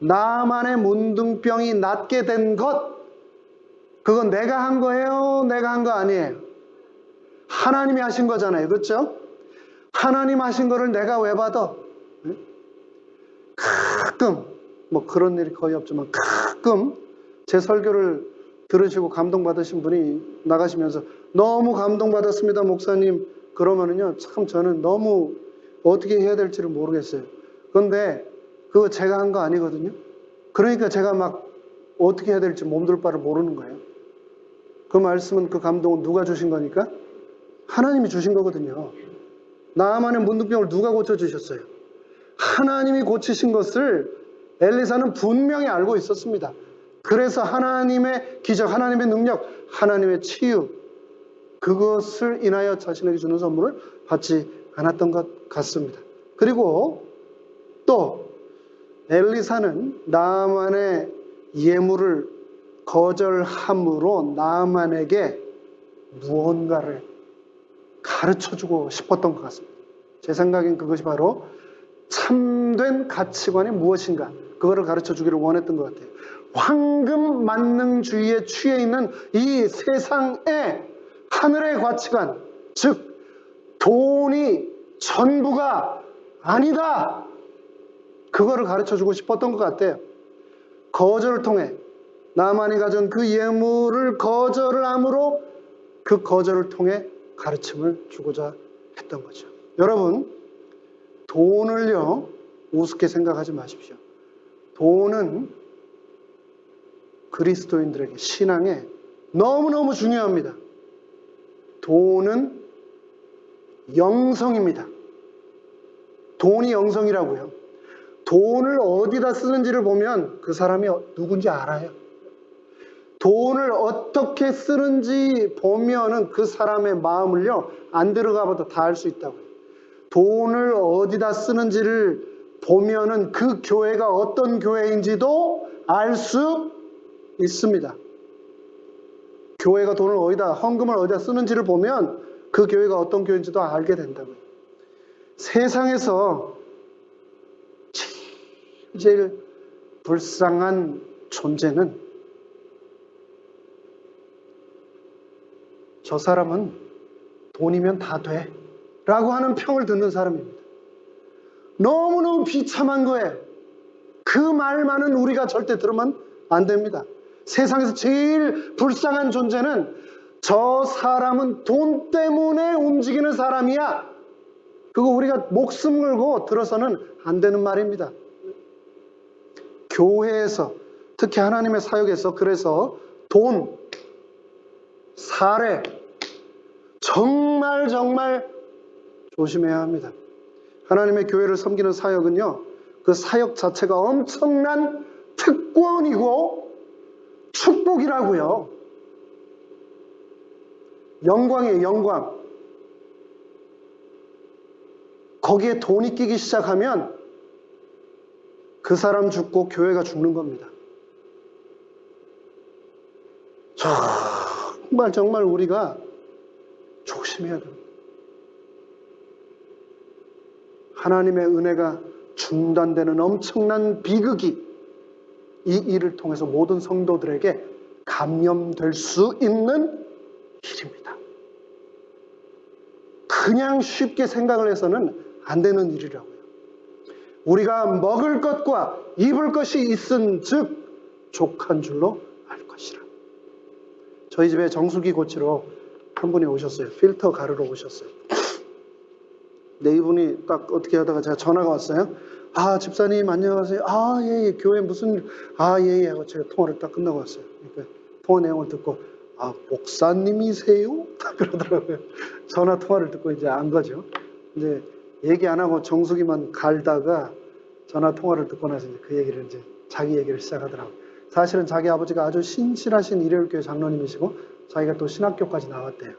나아만의 문둥병이 낫게 된 것, 그건 내가 한 거예요? 내가 한 거 아니에요? 하나님이 하신 거잖아요. 그렇죠? 하나님 하신 거를 내가 왜 받아? 가끔, 뭐 그런 일이 거의 없지만 가끔 제 설교를 들으시고 감동받으신 분이 나가시면서 너무 감동받았습니다, 목사님. 그러면은요, 참 저는 너무 어떻게 해야 될지를 모르겠어요. 그런데 그거 제가 한 거 아니거든요. 그러니까 제가 막 어떻게 해야 될지 몸둘 바를 모르는 거예요. 그 말씀은, 그 감동은 누가 주신 거니까? 하나님이 주신 거거든요. 나아만의 문둥병을 누가 고쳐주셨어요? 하나님이 고치신 것을 엘리사는 분명히 알고 있었습니다. 그래서 하나님의 기적, 하나님의 능력, 하나님의 치유, 그것을 인하여 자신에게 주는 선물을 받지 않았던 것 같습니다. 그리고 또 엘리사는 나아만의 예물을 거절함으로 나아만에게 무언가를 가르쳐주고 싶었던 것 같습니다. 제 생각엔 그것이 바로 참된 가치관이 무엇인가, 그거를 가르쳐주기를 원했던 것 같아요. 황금 만능주의에 취해 있는 이 세상의 하늘의 가치관, 즉 돈이 전부가 아니다, 그거를 가르쳐주고 싶었던 것 같아요. 거절을 통해 나만이 가진 그 예물을 거절을 함으로 그 거절을 통해 가르침을 주고자 했던 거죠. 여러분, 돈을요 우습게 생각하지 마십시오. 돈은 그리스도인들에게, 신앙에 너무너무 중요합니다. 돈은 영성입니다. 돈이 영성이라고요. 돈을 어디다 쓰는지를 보면 그 사람이 누군지 알아요. 돈을 어떻게 쓰는지 보면은 그 사람의 마음을요 안 들어가 봐도 다 알 수 있다고요. 돈을 어디다 쓰는지를 보면은 그 교회가 어떤 교회인지도 알 수 있습니다. 교회가 돈을 어디다, 헌금을 어디다 쓰는지를 보면 그 교회가 어떤 교회인지도 알게 된다고요. 세상에서 제일 불쌍한 존재는 저 사람은 돈이면 다 돼 라고 하는 평을 듣는 사람입니다. 너무너무 비참한 거예요. 그 말만은 우리가 절대 들으면 안 됩니다. 세상에서 제일 불쌍한 존재는 저 사람은 돈 때문에 움직이는 사람이야. 그거 우리가 목숨 걸고 들어서는 안 되는 말입니다. 교회에서, 특히 하나님의 사역에서 그래서 돈, 사례 정말 조심해야 합니다. 하나님의 교회를 섬기는 사역은요, 그 사역 자체가 엄청난 특권이고 축복이라고요. 영광이에요, 영광. 거기에 돈이 끼기 시작하면 그 사람 죽고 교회가 죽는 겁니다. 정말 우리가 조심해야 됩니다. 하나님의 은혜가 중단되는 엄청난 비극이 이 일을 통해서 모든 성도들에게 감염될 수 있는 일입니다. 그냥 쉽게 생각을 해서는 안 되는 일이라고요. 우리가 먹을 것과 입을 것이 있은 즉 족한 줄로 알 것이라. 저희 집에 정수기 고치러 한 분이 오셨어요. 필터 가르러 오셨어요. 네, 이분이 딱 어떻게 하다가 제가 전화가 왔어요. 아, 집사님 안녕하세요. 아, 예, 교회 무슨 일? 아, 예, 하고 제가 통화를 딱 끝나고 왔어요. 그러니까 통화 내용을 듣고 아, 목사님이세요? 그러더라고요. 전화 통화를 듣고 이제 안 거죠. 이제 얘기 안 하고 정수기만 갈다가 전화 통화를 듣고 나서 이제 그 얘기를 이제 자기 얘기를 시작하더라고요. 사실은 자기 아버지가 아주 신실하신 일요일교회 장로님이시고 자기가 또 신학교까지 나왔대요.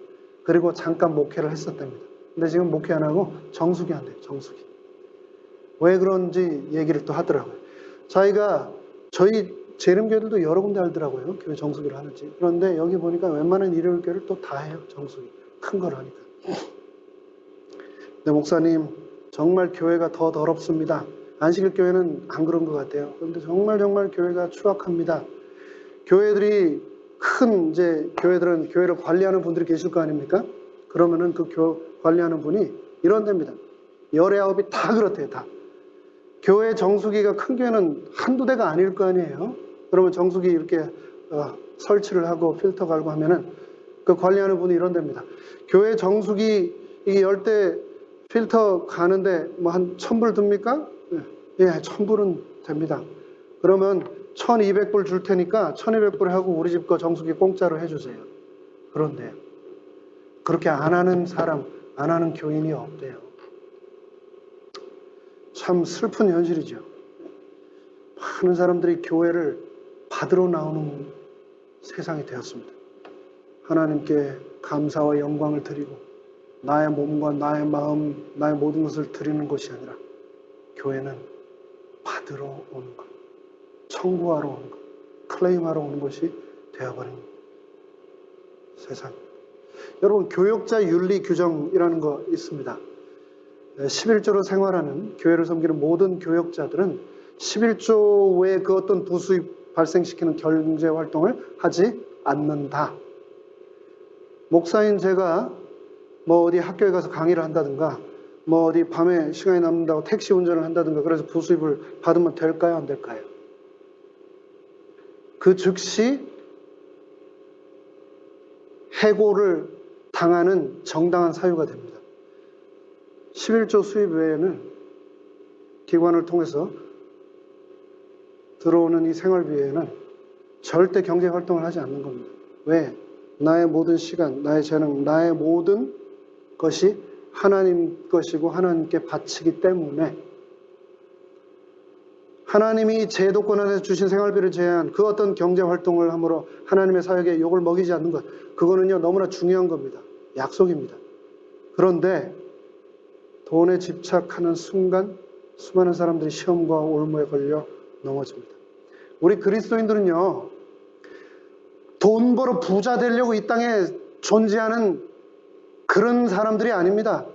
그리고 잠깐 목회를 했었답니다. 근데 지금 목회 안 하고 정수기 한대요. 정수기. 왜 그런지 얘기를 또 하더라고요. 자기가 저희 재림교회들도 여러 군데 알더라고요. 교회 정수기를 하는지. 그런데 여기 보니까 웬만한 일요일교회를 또 다 해요. 정수기. 큰 걸 하니까. 근데 목사님 정말 교회가 더 더럽습니다. 안식일 교회는 안 그런 것 같아요. 그런데 정말 교회가 추악합니다. 교회들이 큰 이제 교회들은 교회를 관리하는 분들이 계실 거 아닙니까? 그러면은 그 관리하는 분이 이런 데입니다. 열애아홉이 다 그렇대요. 다. 교회 정수기가 큰 교회는 한두 대가 아닐 거 아니에요. 그러면 정수기 이렇게 설치를 하고 필터 갈고 하면은 그 관리하는 분이 이런 데입니다. 교회 정수기 이게 열 대 필터 가는데 뭐 한 1,000불 듭니까? 예, 1,000불은 됩니다. 그러면 1,200불 줄 테니까 1,200불 하고 우리 집 거 정수기 공짜로 해주세요. 그런데 그렇게 안 하는 사람, 안 하는 교인이 없대요. 참 슬픈 현실이죠. 많은 사람들이 교회를 받으러 나오는 세상이 되었습니다. 하나님께 감사와 영광을 드리고 나의 몸과 나의 마음, 나의 모든 것을 드리는 것이 아니라 교회는 받으러 오는 것, 청구하러 오는 것, 클레임하러 오는 것이 되어버린 세상. 여러분, 교역자 윤리 규정이라는 거 있습니다. 11조로 생활하는 교회를 섬기는 모든 교역자들은 11조 외에 그 어떤 부수입 발생시키는 경제 활동을 하지 않는다. 목사인 제가 뭐 어디 학교에 가서 강의를 한다든가 뭐 어디 밤에 시간이 남는다고 택시 운전을 한다든가 그래서 부수입을 받으면 될까요? 안 될까요? 그 즉시 해고를 당하는 정당한 사유가 됩니다. 11조 수입 외에는 기관을 통해서 들어오는 이 생활비 외에는 절대 경제 활동을 하지 않는 겁니다. 왜? 나의 모든 시간, 나의 재능, 나의 모든 것이 하나님 것이고 하나님께 바치기 때문에 하나님이 제도권 안에서 주신 생활비를 제한 그 어떤 경제 활동을 함으로 하나님의 사역에 욕을 먹이지 않는 것, 그거는요 너무나 중요한 겁니다. 약속입니다. 그런데 돈에 집착하는 순간 수많은 사람들이 시험과 올무에 걸려 넘어집니다. 우리 그리스도인들은요 돈 벌어 부자 되려고 이 땅에 존재하는 그런 사람들이 아닙니다.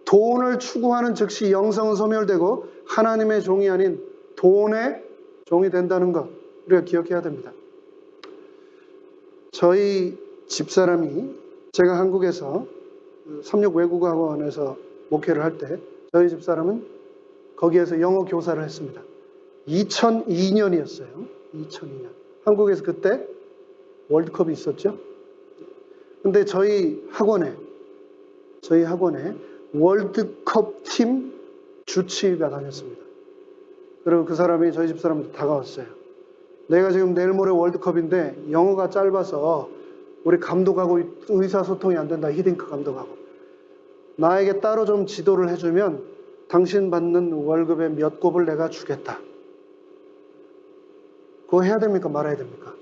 돈을 추구하는 즉시 영성은 소멸되고 하나님의 종이 아닌 돈의 종이 된다는 것 우리가 기억해야 됩니다. 저희 집사람이 제가 한국에서 삼육 외국어학원에서 목회를 할 때 저희 집사람은 거기에서 영어 교사를 했습니다. 2002년이었어요. 2002년. 한국에서 그때 월드컵이 있었죠. 근데 저희 학원에 월드컵 팀 주치의가 다녔습니다. 그리고 그 사람이 저희 집사람한테 다가왔어요. 내가 지금 내일 모레 월드컵인데 영어가 짧아서 우리 감독하고 의사소통이 안 된다. 히딩크 감독하고. 나에게 따로 좀 지도를 해주면 당신 받는 월급의 몇 곱을 내가 주겠다. 그거 해야 됩니까? 말아야 됩니까?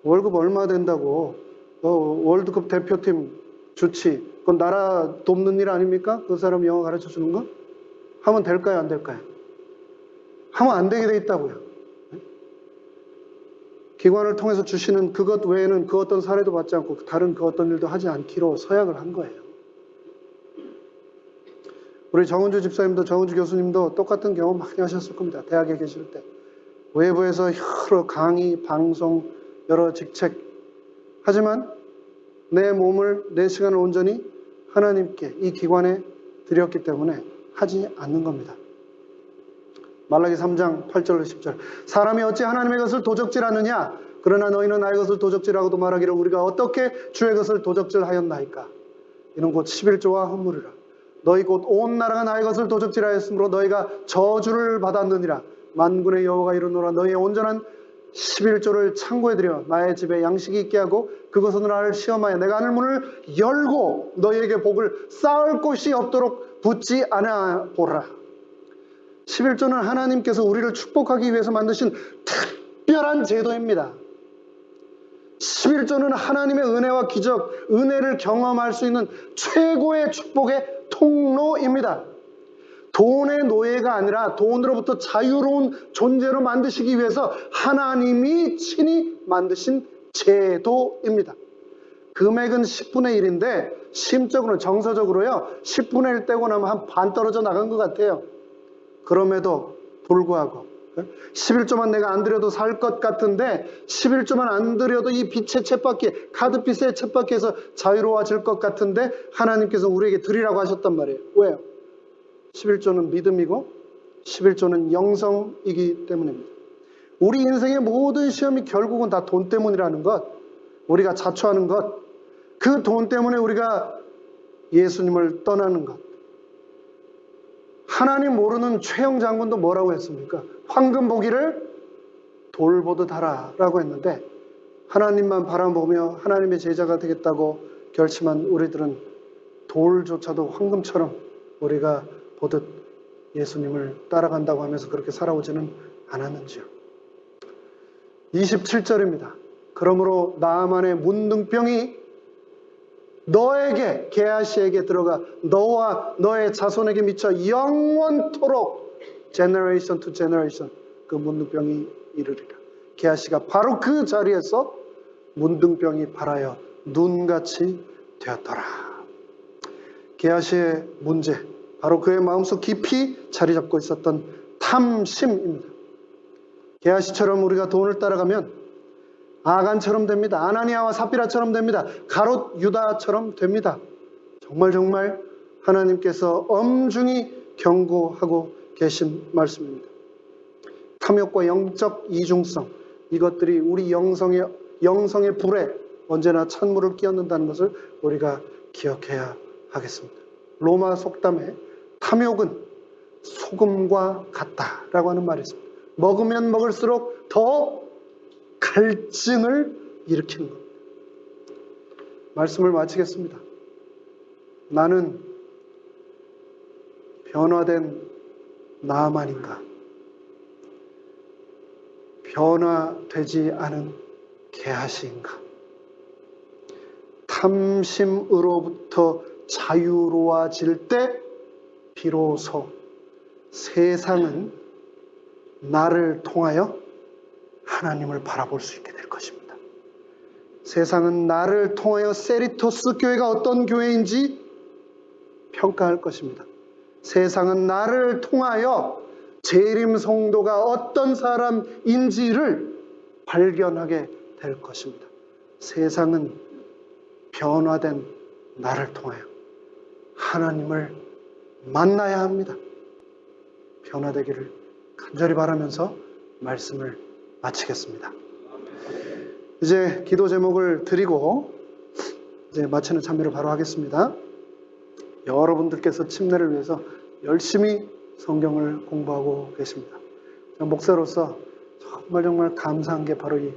월급 얼마 된다고 월드컵 대표팀 주치 그건 나라 돕는 일 아닙니까? 그 사람 영어 가르쳐 주는 거? 하면 될까요? 안 될까요? 하면 안 되게 돼 있다고요. 기관을 통해서 주시는 그것 외에는 그 어떤 사례도 받지 않고 다른 그 어떤 일도 하지 않기로 서약을 한 거예요. 우리 정은주 집사님도 정은주 교수님도 똑같은 경험 많이 하셨을 겁니다. 대학에 계실 때. 외부에서 여러 강의, 방송, 여러 직책. 하지만 내 몸을, 내 시간을 온전히 하나님께 이 기관에 드렸기 때문에 하지 않는 겁니다. 말라기 3장 8절로 10절. 사람이 어찌 하나님의 것을 도적질하느냐? 그러나 너희는 나의 것을 도적질하고도 말하기를 우리가 어떻게 주의 것을 도적질하였나이까? 이는 곧 11조와 헌물이라. 너희 곧 온 나라가 나의 것을 도적질하였으므로 너희가 저주를 받았느니라. 만군의 여호와가 이르노라. 너희의 온전한 11조를 창고에 들여 나의 집에 양식이 있게 하고 그것은 나를 시험하여 내가 하늘 문을 열고 너희에게 복을 쌓을 곳이 없도록 붙지 않아 보라. 11조는 하나님께서 우리를 축복하기 위해서 만드신 특별한 제도입니다. 11조는 하나님의 은혜와 기적, 은혜를 경험할 수 있는 최고의 축복의 통로입니다. 돈의 노예가 아니라 돈으로부터 자유로운 존재로 만드시기 위해서 하나님이 친히 만드신 제도입니다. 금액은 10분의 1인데 심적으로 정서적으로요 10분의 1 떼고 나면 한 반 떨어져 나간 것 같아요. 그럼에도 불구하고 11조만 내가 안 드려도 살 것 같은데 11조만 안 드려도 이 빛의 쳇바퀴, 카드빛의 쳇바퀴에서 자유로워질 것 같은데 하나님께서 우리에게 드리라고 하셨단 말이에요. 왜요? 11조는 믿음이고 11조는 영성이기 때문입니다. 우리 인생의 모든 시험이 결국은 다 돈 때문이라는 것, 우리가 자초하는 것, 그 돈 때문에 우리가 예수님을 떠나는 것. 하나님 모르는 최영 장군도 뭐라고 했습니까? 황금 보기를 돌보듯 하라라고 했는데 하나님만 바라보며 하나님의 제자가 되겠다고 결심한 우리들은 돌조차도 황금처럼 우리가 보듯 예수님을 따라간다고 하면서 그렇게 살아오지는 않았는지요. 27절입니다. 그러므로 나아만의 문둥병이 너에게, 게하시에게 들어가 너와 너의 자손에게 미쳐 영원토록 generation to generation 그 문둥병이 이르리라. 게하시가 바로 그 자리에서 문둥병이 발하여 눈같이 되었더라. 게하시의 문제, 바로 그의 마음속 깊이 자리 잡고 있었던 탐심입니다. 게하시처럼 우리가 돈을 따라가면 아간처럼 됩니다. 아나니아와 삽비라처럼 됩니다. 가롯 유다처럼 됩니다. 정말 하나님께서 엄중히 경고하고 계신 말씀입니다. 탐욕과 영적 이중성, 이것들이 우리 영성의 불에 언제나 찬물을 끼얹는다는 것을 우리가 기억해야 하겠습니다. 로마 속담에 탐욕은 소금과 같다라고 하는 말이 있습니다. 먹으면 먹을수록 더 갈증을 일으키는 겁니다. 말씀을 마치겠습니다. 나는 변화된 나만인가? 변화되지 않은 게하시인가? 탐심으로부터 자유로워질 때 비로소 세상은 나를 통하여 하나님을 바라볼 수 있게 될 것입니다. 세상은 나를 통하여 세리토스 교회가 어떤 교회인지 평가할 것입니다. 세상은 나를 통하여 재림 성도가 어떤 사람인지를 발견하게 될 것입니다. 세상은 변화된 나를 통하여 하나님을 만나야 합니다. 변화되기를 간절히 바라면서 말씀을 마치겠습니다. 이제 기도 제목을 드리고 이제 마치는 참여를 바로 하겠습니다. 여러분들께서 침례를 위해서 열심히 성경을 공부하고 계십니다. 목사로서 정말 감사한 게 바로 이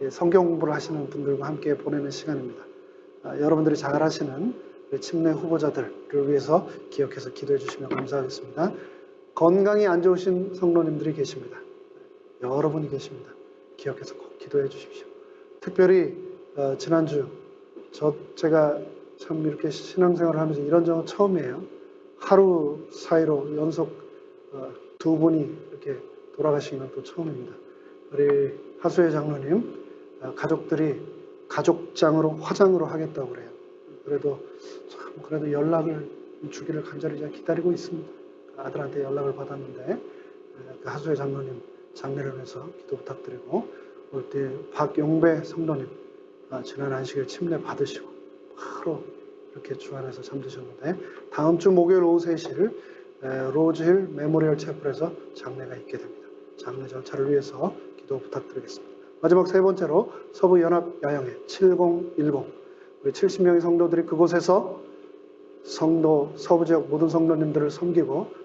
성경 공부를 하시는 분들과 함께 보내는 시간입니다. 여러분들이 잘 하시는 침례 후보자들을 위해서 기억해서 기도해 주시면 감사하겠습니다. 건강이 안 좋으신 성도님들이 계십니다. 여러분이 계십니다. 기억해서 꼭 기도해 주십시오. 특별히 지난주 제가 참 이렇게 신앙생활을 하면서 이런 적은 처음이에요. 하루 사이로 연속 두 분이 이렇게 돌아가신 건 또 처음입니다. 우리 하수혜 장로님 가족들이 가족장으로 화장으로 하겠다고 그래요. 그래도 연락을 주기를 간절히 기다리고 있습니다. 아들한테 연락을 받았는데 하수혜 장로님 장례를 위해서 기도 부탁드리고 올 때 박용배 성도님 지난 안식일 침례 받으시고 바로 이렇게 주 안에서 잠드셨는데 다음 주 목요일 오후 3시 로즈힐 메모리얼 채플에서 장례가 있게 됩니다. 장례 절차를 위해서 기도 부탁드리겠습니다. 마지막 세 번째로 서부연합야영회 7010 우리 70명의 성도들이 그곳에서 서부 지역 모든 성도님들을 섬기고